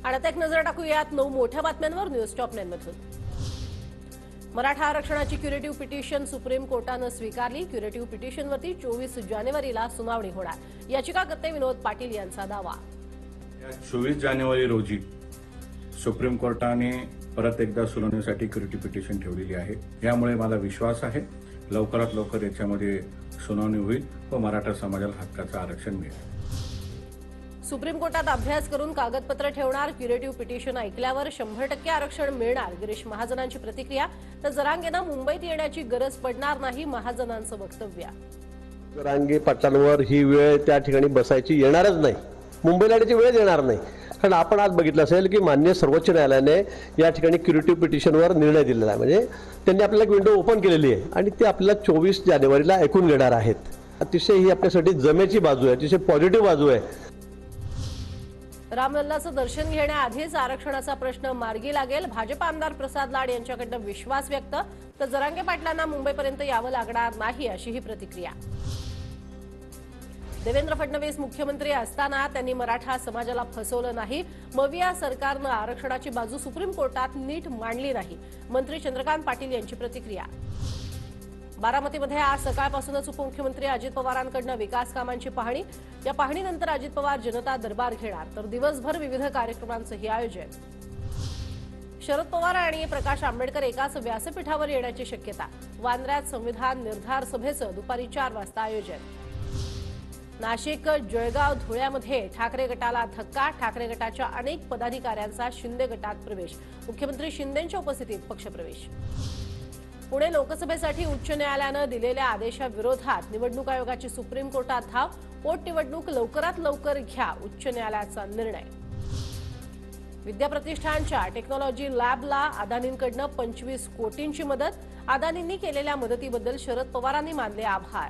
आणि आता एक नजर टाकूयात 9 मोठ्या बातम्यांवर न्यूज टॉप 9 मधून। मराठा आरक्षणाची क्युरेटिव्ह पिटिशन सुप्रीम कोर्टाने स्वीकारली। क्युरेटिव्ह पिटिशनवरती 24 जानेवारीला सुनावणी होणार। याचिकाकर्ते विनोद पाटील यांचा दावा। 24 जानेवारी रोजी सुप्रीम कोर्टाने परत एकदा सुनावणीसाठी क्युरेटिव्ह पिटिशन ठेवलेली आहे। यामुळे मला विश्वास आहे लवकरात लवकर याच्यामध्ये सुनावणी होईल व मराठा समाजाला हक्काचं आरक्षण मिळेल। सुप्रीम कोर्टात अभ्यास करून कागदपत्र ठेवणार। क्युरेटिव्ह पिटिशन ऐकल्यावर 100% आरक्षण मिळणार। गिरीश महाजनांची प्रतिक्रिया। तर जरांगेंना मुंबईत येण्याची गरज पडणार नाही, महाजनांचं वक्तव्य। जरांगे पाटलांवर ही वेळ त्या ठिकाणी बसायची येणारच नाही, मुंबईला येण्याची वेळ येणार नाही। कारण आपण आज बघितलं असेल की माननीय सर्वोच्च न्यायालयाने या ठिकाणी क्युरेटिव्ह पिटिशनवर निर्णय दिलेला आहे। म्हणजे त्यांनी आपल्याला एक विंडो ओपन केलेली आहे आणि ते आपल्याला 24 जानेवारीला ऐकून घेणार आहेत। अतिशय ही आपल्यासाठी जमेची बाजू आहे, अतिशय पॉझिटिव्ह बाजू आहे। रामलल्लाचं दर्शन घेण्याआधीच आरक्षणाचा प्रश्न मार्गी लागेल। भाजप आमदार प्रसाद लाड यांच्याकडनं विश्वास व्यक्त। तर जरांगे पाटलांना मुंबईपर्यंत यावं लागणार नाही, अशी ही प्रतिक्रिया। देवेंद्र फडणवीस मुख्यमंत्री असताना त्यांनी मराठा समाजाला फसवलं नाही। मविया सरकारनं आरक्षणाची बाजू सुप्रीम कोर्टात नीट मांडली नाही, मंत्री चंद्रकांत पाटील यांची प्रतिक्रिया। बारामतीमध्ये आज सकाळपासूनच उपमुख्यमंत्री अजित पवारांकडून विकास कामांची पाहणी। या पाहणीनंतर अजित पवार जनता दरबार घेणार, तर दिवसभर विविध कार्यक्रमांचंही आयोजन। शरद पवार आणि प्रकाश आंबेडकर एकाच व्यासपीठावर येण्याची शक्यता। वांद्र्यात संविधान निर्धार सभेचं दुपारी 4 वाजता आयोजन। नाशिक, जळगाव, धुळ्यामध्ये ठाकरे गटाला धक्का। ठाकरे गटाच्या अनेक पदाधिकाऱ्यांचा शिंदे गटात प्रवेश। मुख्यमंत्री शिंदेंच्या उपस्थितीत पक्षप्रवेश। पुणे लोकसभेसाठी उच्च न्यायालयानं दिलेल्या आदेशाविरोधात निवडणूक आयोगाची सुप्रीम कोर्टात धाव। पोटनिवडणूक लवकरात लवकर घ्या, उच्च न्यायालयाचा निर्णय। विद्याप्रतिष्ठानच्या टेक्नॉलॉजी लॅबला अदानींकडून 25 कोटींची मदत। अदानींनी केलेल्या मदतीबद्दल शरद पवारांनी मानले आभार।